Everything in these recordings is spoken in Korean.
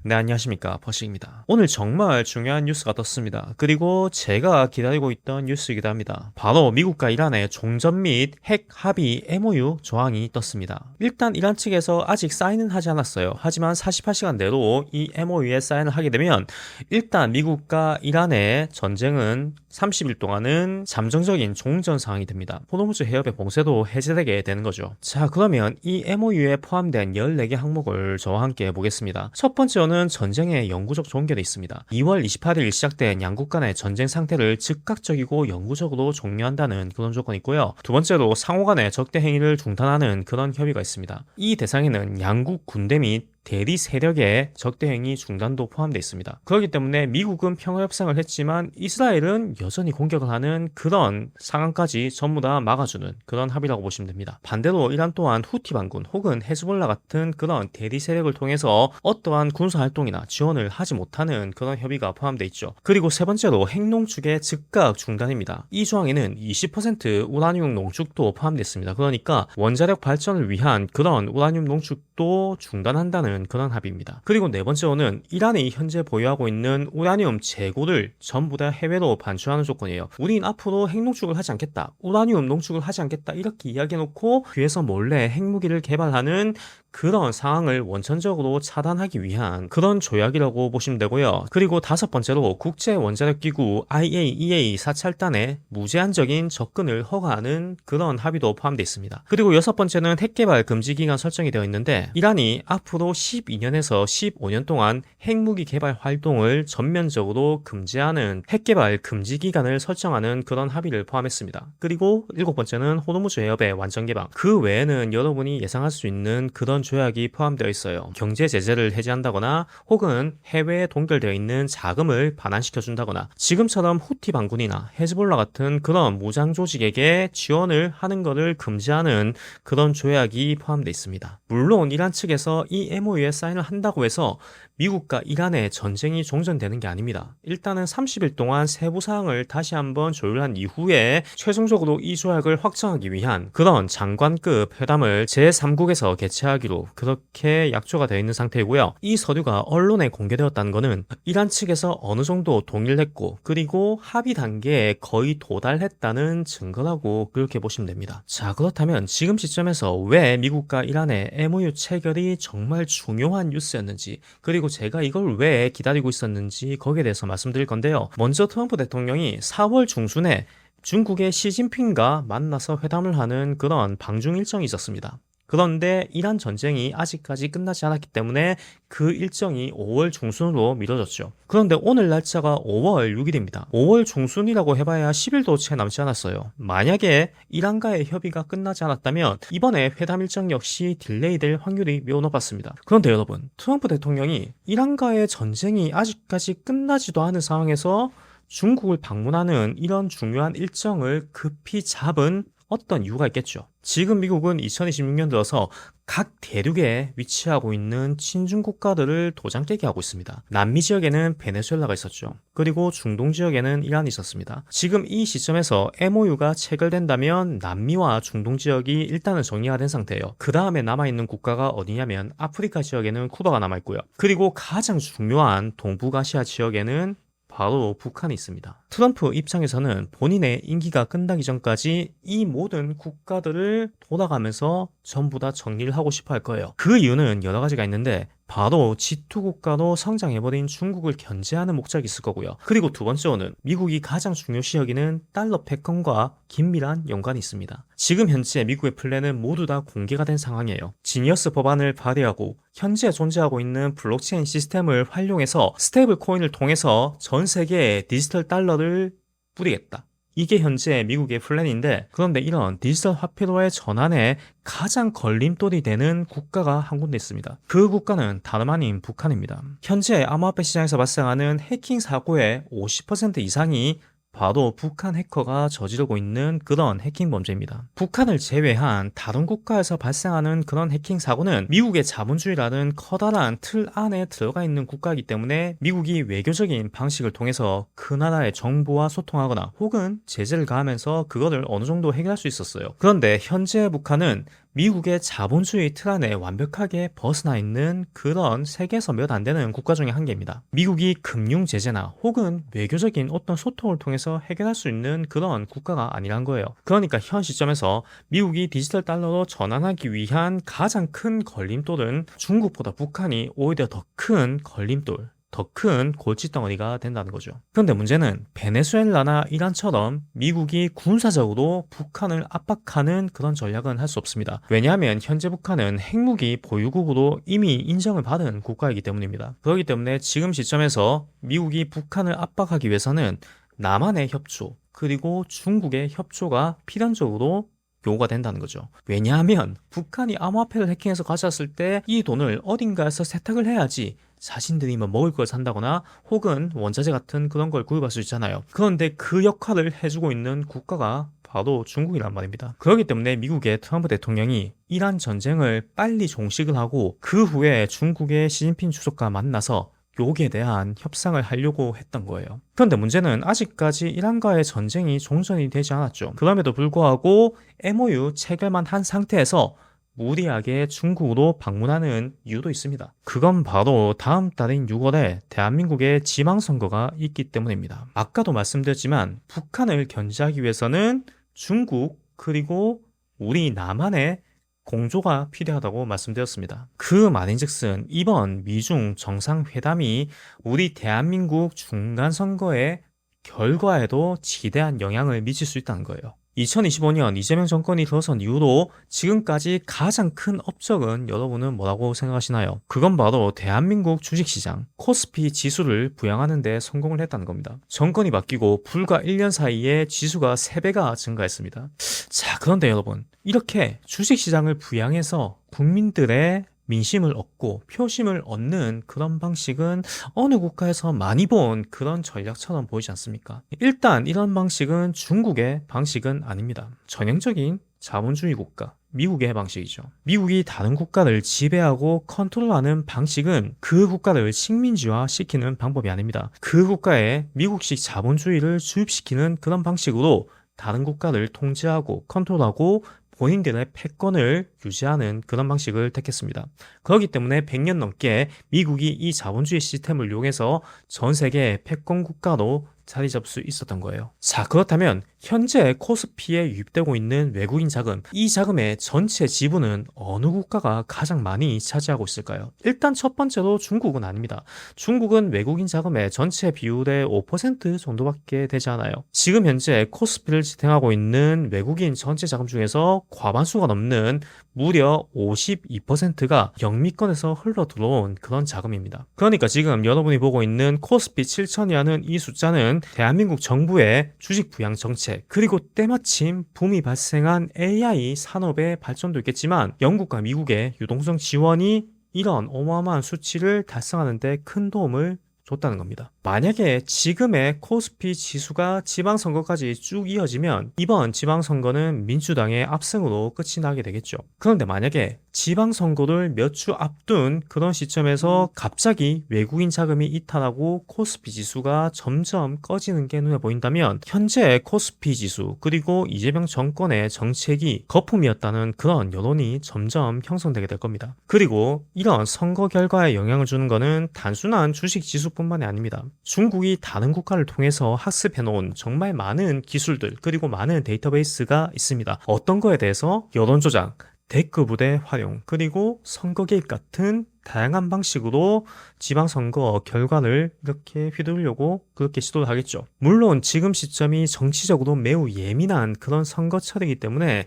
네, 안녕하십니까. 퍼식입니다. 오늘 정말 중요한 뉴스가 떴습니다. 그리고 제가 기다리고 있던 뉴스이기도 합니다. 바로 미국과 이란의 종전 및 핵 합의 MOU 조항이 떴습니다. 일단 이란 측에서 아직 사인은 하지 않았어요. 하지만 48시간 내로 이 MOU에 사인을 하게 되면 일단 미국과 이란의 전쟁은 30일 동안은 잠정적인 종전 상황이 됩니다. 호르무즈 해협의 봉쇄도 해제되게 되는 거죠. 자, 그러면 이 MOU에 포함된 14개 항목을 저와 함께 보겠습니다. 첫 번째로는 전쟁의 영구적 종결이 있습니다. 2월 28일 시작된 양국 간의 전쟁 상태를 즉각적이고 영구적으로 종료한다는 그런 조건이 있고요. 두 번째로 상호 간의 적대 행위를 중단하는 그런 협의가 있습니다. 이 대상에는 양국 군대 및 대리 세력의 적대 행위 중단도 포함되어 있습니다. 그렇기 때문에 미국은 평화 협상을 했지만 이스라엘은 여전히 공격을 하는 그런 상황까지 전부 다 막아주는 그런 합의라고 보시면 됩니다. 반대로 이란 또한 후티 반군 혹은 헤즈볼라 같은 그런 대리 세력을 통해서 어떠한 군사 활동이나 지원을 하지 못하는 그런 협의가 포함되어 있죠. 그리고 세 번째로 핵농축의 즉각 중단입니다. 이 조항에는 20% 우라늄 농축도 포함되어 있습니다. 그러니까 원자력 발전을 위한 그런 우라늄 농축도 중단한다는 그런 합의입니다. 그리고 네 번째로는 이란이 현재 보유하고 있는 우라늄 재고를 전부 다 해외로 반출하는 조건이에요. 우린 앞으로 핵농축을 하지 않겠다, 우라늄 농축을 하지 않겠다 이렇게 이야기해놓고 뒤에서 몰래 핵무기를 개발하는 그런 상황을 원천적으로 차단하기 위한 그런 조약이라고 보시면 되고요. 그리고 다섯 번째로 국제원자력기구 IAEA 사찰단의 무제한적인 접근을 허가하는 그런 합의도 포함되어 있습니다. 그리고 여섯 번째는 핵개발 금지기간 설정이 되어 있는데 이란이 앞으로 12년에서 15년 동안 핵무기 개발 활동을 전면적으로 금지하는 핵개발 금지기간을 설정하는 그런 합의를 포함했습니다. 그리고 일곱 번째는 호르무즈 해협의 완전 개방, 그 외에는 여러분이 예상할 수 있는 그런 조약이 포함되어 있어요. 경제 제재를 해제한다거나 혹은 해외에 동결되어 있는 자금을 반환시켜준다거나 지금처럼 후티 반군이나 헤즈볼라 같은 그런 무장 조직에게 지원을 하는 것을 금지하는 그런 조약이 포함되어 있습니다. 물론 이란 측에서 이 MOU에 사인을 한다고 해서 미국과 이란의 전쟁이 종전되는 게 아닙니다. 일단은 30일 동안 세부 사항을 다시 한번 조율한 이후에 최종적으로 이 조약을 확정하기 위한 그런 장관급 회담을 제3국에서 개최하기로 그렇게 약조가 되어 있는 상태이고요. 이 서류가 언론에 공개되었다는 것은 이란 측에서 어느 정도 동의를 했고 그리고 합의 단계에 거의 도달했다는 증거라고 그렇게 보시면 됩니다. 자, 그렇다면 지금 시점에서 왜 미국과 이란의 MOU 체결이 정말 중요한 뉴스였는지, 그리고 제가 이걸 왜 기다리고 있었는지 거기에 대해서 말씀드릴 건데요. 먼저 트럼프 대통령이 4월 중순에 중국의 시진핑과 만나서 회담을 하는 그런 방중 일정이 있었습니다. 그런데 이란 전쟁이 아직까지 끝나지 않았기 때문에 그 일정이 5월 중순으로 미뤄졌죠. 그런데 오늘 날짜가 5월 6일입니다. 5월 중순이라고 해봐야 10일도 채 남지 않았어요. 만약에 이란과의 협의가 끝나지 않았다면 이번에 회담 일정 역시 딜레이될 확률이 매우 높았습니다. 그런데 여러분, 트럼프 대통령이 이란과의 전쟁이 아직까지 끝나지도 않은 상황에서 중국을 방문하는 이런 중요한 일정을 급히 잡은 어떤 이유가 있겠죠. 지금 미국은 2026년 들어서 각 대륙에 위치하고 있는 친중 국가들을 도장 깨기 하고 있습니다. 남미 지역에는 베네수엘라가 있었죠. 그리고 중동 지역에는 이란이 있었습니다. 지금 이 시점에서 MOU가 체결된다면 남미와 중동 지역이 일단은 정리가 된 상태예요. 그 다음에 남아있는 국가가 어디냐면 아프리카 지역에는 쿠바가 남아있고요. 그리고 가장 중요한 동북아시아 지역에는 바로 북한이 있습니다. 트럼프 입장에서는 본인의 임기가 끝나기 전까지 이 모든 국가들을 돌아가면서 전부 다 정리를 하고 싶어 할 거예요. 그 이유는 여러 가지가 있는데 바로 G2 국가로 성장해버린 중국을 견제하는 목적이 있을 거고요. 그리고 두 번째로는 미국이 가장 중요시 여기는 달러 패권과 긴밀한 연관이 있습니다. 지금 현재 미국의 플랜은 모두 다 공개가 된 상황이에요. 지니어스 법안을 발의하고 현재 존재하고 있는 블록체인 시스템을 활용해서 스테이블 코인을 통해서 전 세계에 디지털 달러를 뿌리겠다. 이게 현재 미국의 플랜인데, 그런데 이런 디지털 화폐로의 전환에 가장 걸림돌이 되는 국가가 한 군데 있습니다. 그 국가는 다름 아닌 북한입니다. 현재 암호화폐 시장에서 발생하는 해킹 사고의 50% 이상이 바로 북한 해커가 저지르고 있는 그런 해킹 범죄입니다. 북한을 제외한 다른 국가에서 발생하는 그런 해킹 사고는 미국의 자본주의라는 커다란 틀 안에 들어가 있는 국가이기 때문에 미국이 외교적인 방식을 통해서 그 나라의 정부와 소통하거나 혹은 제재를 가하면서 그거를 어느 정도 해결할 수 있었어요. 그런데 현재 북한은 미국의 자본주의 틀 안에 완벽하게 벗어나 있는 그런 세계에서 몇 안 되는 국가 중에 한 개입니다. 미국이 금융 제재나 혹은 외교적인 어떤 소통을 통해서 해결할 수 있는 그런 국가가 아니란 거예요. 그러니까 현 시점에서 미국이 디지털 달러로 전환하기 위한 가장 큰 걸림돌은 중국보다 북한이 오히려 더 큰 걸림돌, 더 큰 골칫덩어리가 된다는 거죠. 그런데 문제는 베네수엘라나 이란처럼 미국이 군사적으로 북한을 압박하는 그런 전략은 할 수 없습니다. 왜냐하면 현재 북한은 핵무기 보유국으로 이미 인정을 받은 국가이기 때문입니다. 그렇기 때문에 지금 시점에서 미국이 북한을 압박하기 위해서는 남한의 협조, 그리고 중국의 협조가 필연적으로 요구가 된다는 거죠. 왜냐하면 북한이 암호화폐를 해킹해서 가져왔을 때 이 돈을 어딘가에서 세탁을 해야지 자신들이 뭐 먹을 걸 산다거나 혹은 원자재 같은 그런 걸 구입할 수 있잖아요. 그런데 그 역할을 해주고 있는 국가가 바로 중국이란 말입니다. 그렇기 때문에 미국의 트럼프 대통령이 이란 전쟁을 빨리 종식을 하고 그 후에 중국의 시진핑 주석과 만나서 요기에 대한 협상을 하려고 했던 거예요. 그런데 문제는 아직까지 이란과의 전쟁이 종전이 되지 않았죠. 그럼에도 불구하고 MOU 체결만 한 상태에서 무리하게 중국으로 방문하는 이유도 있습니다. 그건 바로 다음 달인 6월에 대한민국의 지방선거가 있기 때문입니다. 아까도 말씀드렸지만 북한을 견제하기 위해서는 중국 그리고 우리 남한의 공조가 필요하다고 말씀드렸습니다. 그 말인즉슨 이번 미중 정상회담이 우리 대한민국 중간선거의 결과에도 지대한 영향을 미칠 수 있다는 거예요. 2025년 이재명 정권이 들어선 이후로 지금까지 가장 큰 업적은 여러분은 뭐라고 생각하시나요? 그건 바로 대한민국 주식시장 코스피 지수를 부양하는 데 성공을 했다는 겁니다. 정권이 바뀌고 불과 1년 사이에 지수가 3배가 증가했습니다. 자, 그런데 여러분, 이렇게 주식시장을 부양해서 국민들의 민심을 얻고 표심을 얻는 그런 방식은 어느 국가에서 많이 본 그런 전략처럼 보이지 않습니까? 일단 이런 방식은 중국의 방식은 아닙니다. 전형적인 자본주의 국가, 미국의 방식이죠. 미국이 다른 국가를 지배하고 컨트롤하는 방식은 그 국가를 식민지화 시키는 방법이 아닙니다. 그 국가에 미국식 자본주의를 주입시키는 그런 방식으로 다른 국가를 통제하고 컨트롤하고 본인들의 패권을 유지하는 그런 방식을 택했습니다. 그렇기 때문에 100년 넘게 미국이 이 자본주의 시스템을 이용해서 전 세계 패권 국가로 자리 잡을 수 있었던 거예요. 자, 그렇다면 현재 코스피에 유입되고 있는 외국인 자금, 이 자금의 전체 지분은 어느 국가가 가장 많이 차지하고 있을까요? 일단 첫 번째로 중국은 아닙니다. 중국은 외국인 자금의 전체 비율의 5% 정도밖에 되지 않아요. 지금 현재 코스피를 지탱하고 있는 외국인 전체 자금 중에서 과반수가 넘는 무려 52%가 영미권에서 흘러 들어온 그런 자금입니다. 그러니까 지금 여러분이 보고 있는 코스피 7000이라는 이 숫자는 대한민국 정부의 주식 부양 정책, 그리고 때마침 붐이 발생한 AI 산업의 발전도 있겠지만 영국과 미국의 유동성 지원이 이런 어마어마한 수치를 달성하는 데 큰 도움을 줬다는 겁니다. 만약에 지금의 코스피 지수가 지방선거까지 쭉 이어지면 이번 지방선거는 민주당의 압승으로 끝이 나게 되겠죠. 그런데 만약에 지방선거를 몇 주 앞둔 그런 시점에서 갑자기 외국인 자금이 이탈하고 코스피 지수가 점점 꺼지는 게 눈에 보인다면 현재 코스피 지수 그리고 이재명 정권의 정책이 거품이었다는 그런 여론이 점점 형성되게 될 겁니다. 그리고 이런 선거 결과에 영향을 주는 것은 단순한 주식 지수뿐만이 아닙니다. 중국이 다른 국가를 통해서 학습해놓은 정말 많은 기술들 그리고 많은 데이터베이스가 있습니다. 어떤 거에 대해서 여론조작, 댓글 부대 활용, 그리고 선거 개입 같은 다양한 방식으로 지방선거 결과를 이렇게 휘두르려고 그렇게 시도를 하겠죠. 물론 지금 시점이 정치적으로 매우 예민한 그런 선거철이기 때문에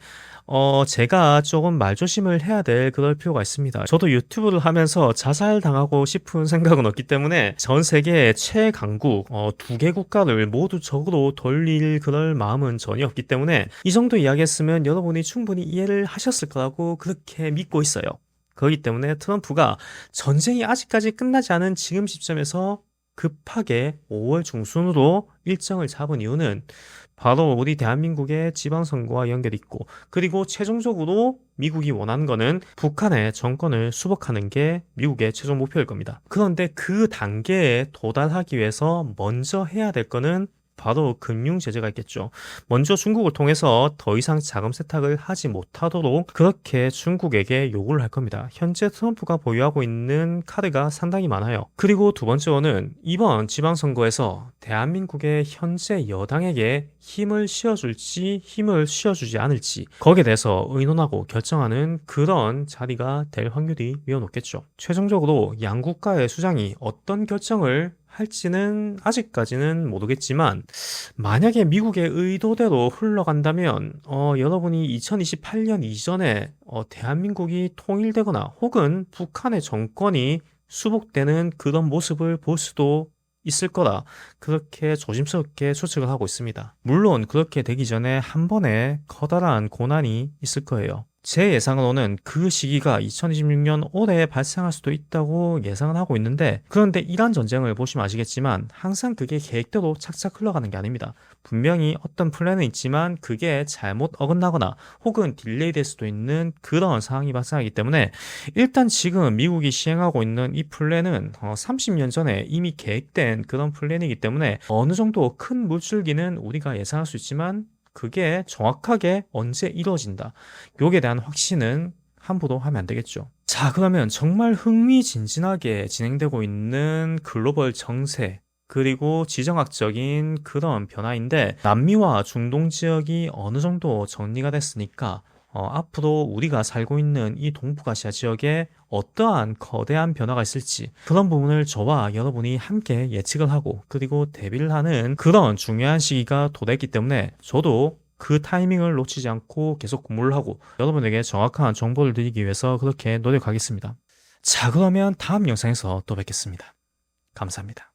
제가 조금 말조심을 해야 될 그럴 필요가 있습니다. 저도 유튜브를 하면서 자살당하고 싶은 생각은 없기 때문에 전 세계 최강국 2개 국가를 모두 적으로 돌릴 그럴 마음은 전혀 없기 때문에 이 정도 이야기했으면 여러분이 충분히 이해를 하셨을 거라고 그렇게 믿고 있어요. 그렇기 때문에 트럼프가 전쟁이 아직까지 끝나지 않은 지금 시점에서 급하게 5월 중순으로 일정을 잡은 이유는 바로 우리 대한민국의 지방선거와 연결이 있고, 그리고 최종적으로 미국이 원하는 거는 북한의 정권을 수복하는 게 미국의 최종 목표일 겁니다. 그런데 그 단계에 도달하기 위해서 먼저 해야 될 거는 바로 금융 제재가 있겠죠. 먼저 중국을 통해서 더 이상 자금 세탁을 하지 못하도록 그렇게 중국에게 요구를 할 겁니다. 현재 트럼프가 보유하고 있는 카드가 상당히 많아요. 그리고 두 번째로는 이번 지방선거에서 대한민국의 현재 여당에게 힘을 실어줄지 힘을 실어주지 않을지 거기에 대해서 의논하고 결정하는 그런 자리가 될 확률이 매우 높겠죠. 최종적으로 양국가의 수장이 어떤 결정을 할지는 아직까지는 모르겠지만 만약에 미국의 의도대로 흘러간다면 여러분이 2028년 이전에 대한민국이 통일되거나 혹은 북한의 정권이 수복되는 그런 모습을 볼 수도 있을 거라 그렇게 조심스럽게 추측을 하고 있습니다. 물론 그렇게 되기 전에 한 번의 커다란 고난이 있을 거예요. 제 예상으로는 그 시기가 2026년 올해 발생할 수도 있다고 예상을 하고 있는데 그런데 이란 전쟁을 보시면 아시겠지만 항상 그게 계획대로 착착 흘러가는 게 아닙니다. 분명히 어떤 플랜은 있지만 그게 잘못 어긋나거나 혹은 딜레이 될 수도 있는 그런 상황이 발생하기 때문에 일단 지금 미국이 시행하고 있는 이 플랜은 30년 전에 이미 계획된 그런 플랜이기 때문에 어느 정도 큰 물줄기는 우리가 예상할 수 있지만 그게 정확하게 언제 이루어진다. 요게 대한 확신은 함부로 하면 안 되겠죠. 자, 그러면 정말 흥미진진하게 진행되고 있는 글로벌 정세, 그리고 지정학적인 그런 변화인데, 남미와 중동 지역이 어느 정도 정리가 됐으니까, 앞으로 우리가 살고 있는 이 동북아시아 지역에 어떠한 거대한 변화가 있을지 그런 부분을 저와 여러분이 함께 예측을 하고 그리고 대비를 하는 그런 중요한 시기가 도래했기 때문에 저도 그 타이밍을 놓치지 않고 계속 공부를 하고 여러분에게 정확한 정보를 드리기 위해서 그렇게 노력하겠습니다. 자, 그러면 다음 영상에서 또 뵙겠습니다. 감사합니다.